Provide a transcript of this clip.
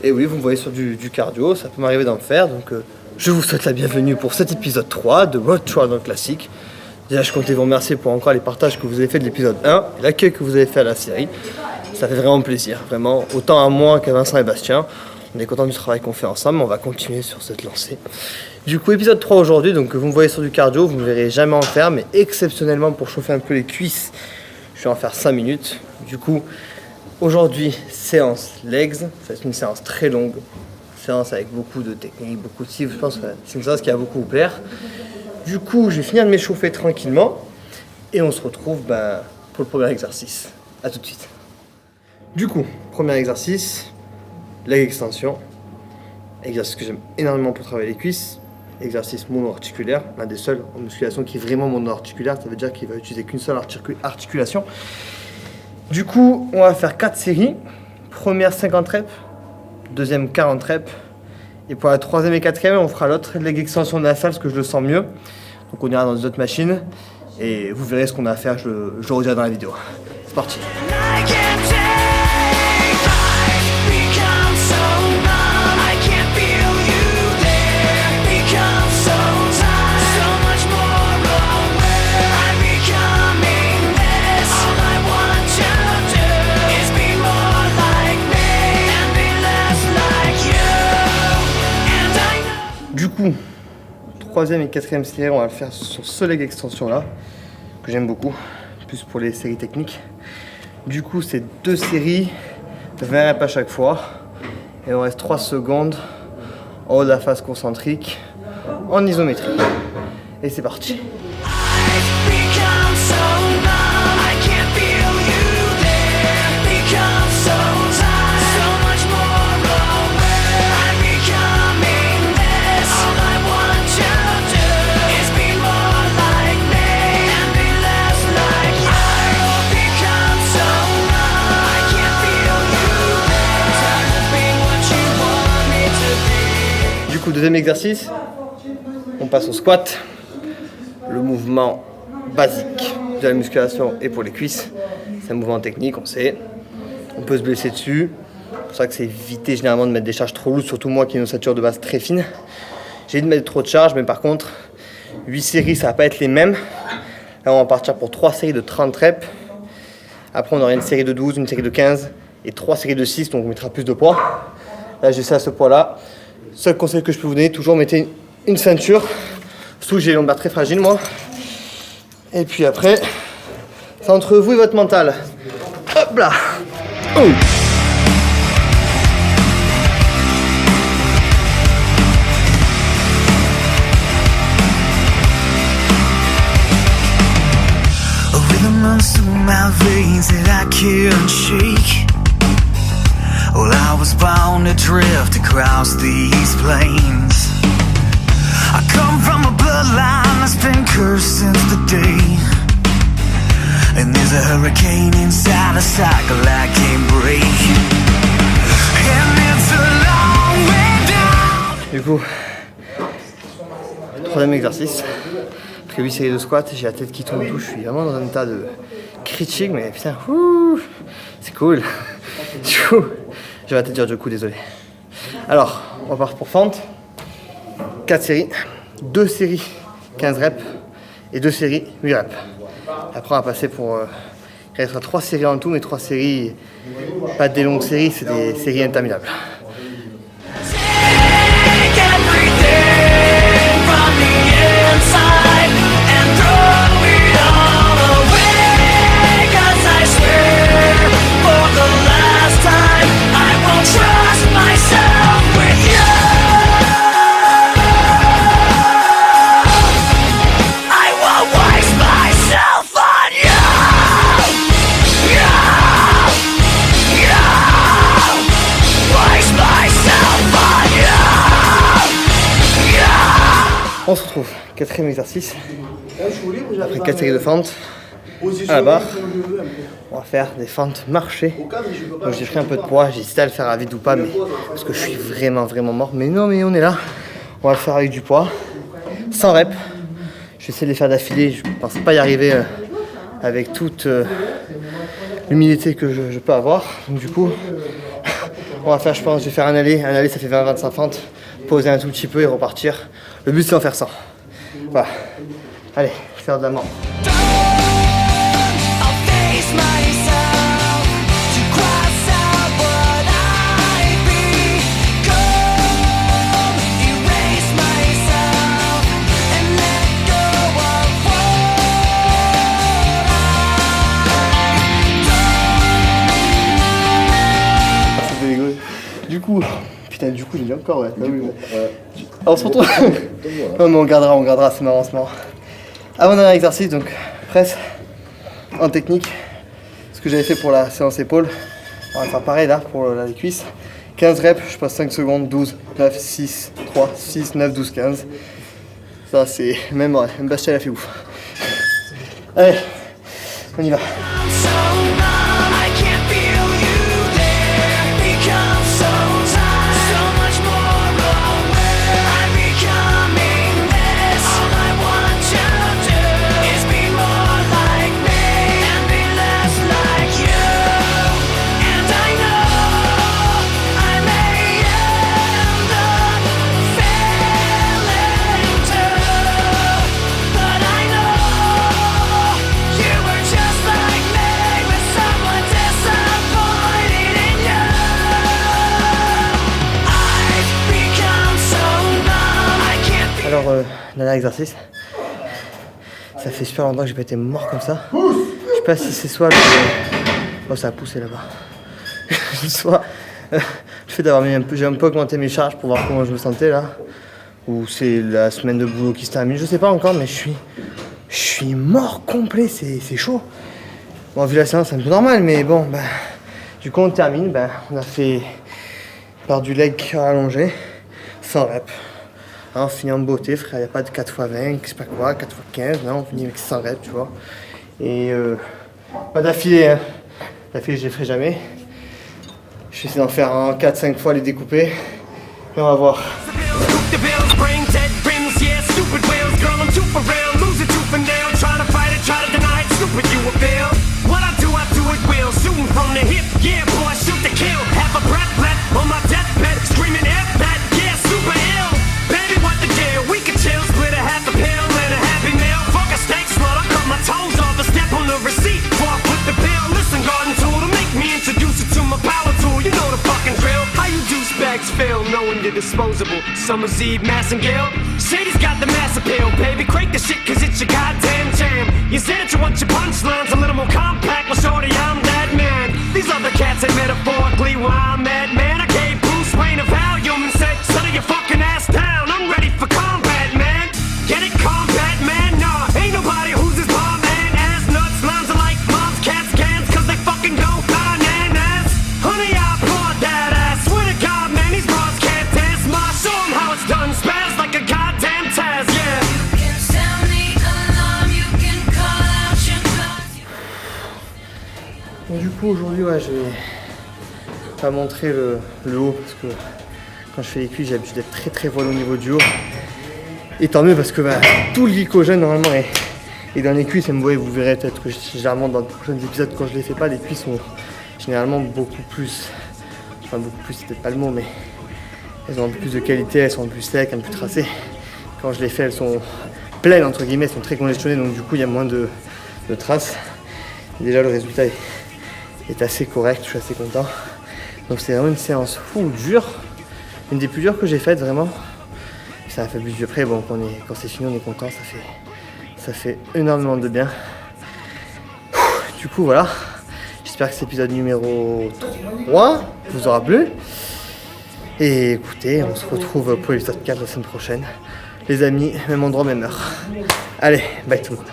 Et oui, vous me voyez sur du cardio, ça peut m'arriver d'en faire, donc je vous souhaite la bienvenue pour cet épisode 3 de Road to Run Classic. Déjà, je comptais vous remercier pour encore les partages que vous avez fait de l'épisode 1 et l'accueil que vous avez fait à la série. Ça fait vraiment plaisir, vraiment, autant à moi qu'à Vincent et Bastien. On est content du travail qu'on fait ensemble, on va continuer sur cette lancée. Du coup, épisode 3 aujourd'hui, donc vous me voyez sur du cardio, vous ne me verrez jamais en faire, mais exceptionnellement pour chauffer un peu les cuisses, je vais en faire 5 minutes. Du coup, aujourd'hui, séance legs, ça va être une séance très longue, séance avec beaucoup de techniques, beaucoup de cibles, je pense que c'est une séance qui va beaucoup vous plaire. Du coup, je vais finir de m'échauffer tranquillement et on se retrouve pour le premier exercice. A tout de suite. Du coup, premier exercice, leg extension, exercice que j'aime énormément pour travailler les cuisses, exercice mono-articulaire, l'un des seuls en musculation qui est vraiment mono-articulaire, ça veut dire qu'il va utiliser qu'une seule articulation. Du coup, on va faire 4 séries, première 50 reps, deuxième 40 reps, et pour la troisième et quatrième, on fera l'autre leg extension de la salle parce que je le sens mieux. Donc on ira dans les autres machines et vous verrez ce qu'on a à faire, je le redirai dans la vidéo. C'est parti. Du coup, troisième et quatrième série, on va le faire sur ce leg extension là, que j'aime beaucoup, plus pour les séries techniques. Du coup, c'est 2 séries, 20 reps à chaque fois, et on reste 3 secondes en haut de la face concentrique, en isométrie. Et c'est parti. Du coup, deuxième exercice, on passe au squat, le mouvement basique de la musculation et pour les cuisses. C'est un mouvement technique, on sait, on peut se blesser dessus, c'est pour ça que c'est éviter généralement de mettre des charges trop lourdes, surtout moi qui ai une ossature de base très fine. J'ai évité de mettre trop de charges, mais par contre, 8 séries, ça va pas être les mêmes. Là, on va partir pour 3 séries de 30 reps. Après, on aura une série de 12, une série de 15 et 3 séries de 6, donc on mettra plus de poids. Là, j'ai ça à ce poids-là. Seul conseil que je peux vous donner, toujours mettez une ceinture. Surtout que j'ai les lombaires très fragiles, moi. Et puis après, c'est entre vous et votre mental. Hop là. Oh. My veins that I can't shake. Well, I was bound to drift across these plains. I come from a bloodline that's been cursed since the day. And there's a hurricane inside a cycle I can't break. And it's a long way down. Du coup, troisième exercice. Après 8 séries de squats, j'ai la tête qui tourne tout. Je suis vraiment dans un état de critique, mais putain, c'est cool. Du coup, j'ai la tête dure du coup, désolé. Alors, on part pour fente. 4 séries, 2 séries 15 reps et 2 séries 8 reps. Après, on va passer pour. Il restera 3 séries en tout, mais 3 séries, pas des longues séries, c'est des séries interminables. On se retrouve, quatrième exercice, après 4 séries de fentes, à la barre, on va faire des fentes marchées. Donc j'ai pris un peu de poids, j'ai hésité à le faire à vide ou pas, mais parce que je suis vraiment mort, mais non, mais on est là, on va le faire avec du poids, 100 reps, je vais essayer de les faire d'affilée, je pense pas y arriver avec toute l'humilité que je peux avoir, donc du coup, On va faire, je pense, je vais faire un aller. Un aller, ça fait 20-25 fentes. Poser un tout petit peu et repartir. Le but, c'est d'en faire 100. Voilà. Allez, c'est l'heure de la mort. Du coup, j'ai dit encore, ouais. On se retrouve. Non, mais on gardera, c'est marrant. Avant d'un exercice, donc presse en technique. Ce que j'avais fait pour la séance épaule. On va faire pareil là pour les cuisses. 15 reps, je passe 5 secondes, 12, 9, 6, 3, 6, 9, 12, 15. Ça, c'est même Bastien a fait ouf. Allez, on y va. Alors, dernier exercice. Ça fait super longtemps que j'ai pas été mort comme ça. Je sais pas si c'est soit le... Oh, ça a poussé là-bas. Soit le fait d'avoir mis j'ai un peu augmenté mes charges pour voir comment je me sentais là. Ou c'est la semaine de boulot qui se termine. Je sais pas encore, mais je suis mort complet. C'est chaud. Bon, vu la séance, c'est un peu normal, mais bon, bah, du coup, on termine. Bah, on a fait par du leg allongé, 100 reps. On finit en beauté, frère, il n'y a pas de 4x20, je sais pas quoi, 4x15, non, on finit avec 100 reps, tu vois. Et pas d'affilée, hein. D'affilée, je les ferai jamais. Je vais essayer d'en faire en 4-5 fois, les découper. Et on va voir. Disposable, Summer's Eve, Massengale. Shady's got the mass appeal, baby. Crank the shit, cause it's your goddamn jam. You said that you want your punchlines a little more compact. Well, shorty, I'm that man. These other cats ain't metaphorically where I'm at, man. I gave Bruce Wayne a Valium and said, settle your fucking ass down. I'm ready for combat, man. Get it, combat, man? Nah, ain't nobody who's as bomb man. Ass nuts, lines are like moms, cats, cans, cause they fucking go bananas. Honey, I applaud that ass. Swear to God, man, these bras can't dance. Ma, show 'em how it's done. Spaz like a goddamn Taz, yeah. You can sound the alarm, you can call out your cause. Donc, du coup, aujourd'hui, ouais, je vais pas montrer le haut parce que quand je fais les cuisses, j'ai l'habitude d'être très très voilé au niveau du haut. Et tant mieux parce que bah, tout le glycogène normalement est dans les cuisses. Et vous verrez peut-être que généralement dans de prochains épisodes, quand je les fais pas, les cuisses sont généralement beaucoup plus. Enfin, beaucoup plus, c'est peut-être pas le mot, mais elles ont un peu plus de qualité, elles sont un peu plus secs, un peu plus tracées. Quand je les fais, elles sont pleines, entre guillemets, elles sont très congestionnées, donc du coup, il y a moins de traces. Déjà, le résultat est assez correct, je suis assez content. Donc, c'est vraiment une séance fou, dure, une des plus dures que j'ai faites, vraiment. Ça a fait plus du après, bon, quand c'est fini, on est content, ça fait énormément de bien. Du coup, voilà. J'espère que cet épisode numéro 3 vous aura plu. Et écoutez, on se retrouve pour l'épisode 4 la semaine prochaine. Les amis, même endroit, même heure. Allez, bye tout le monde.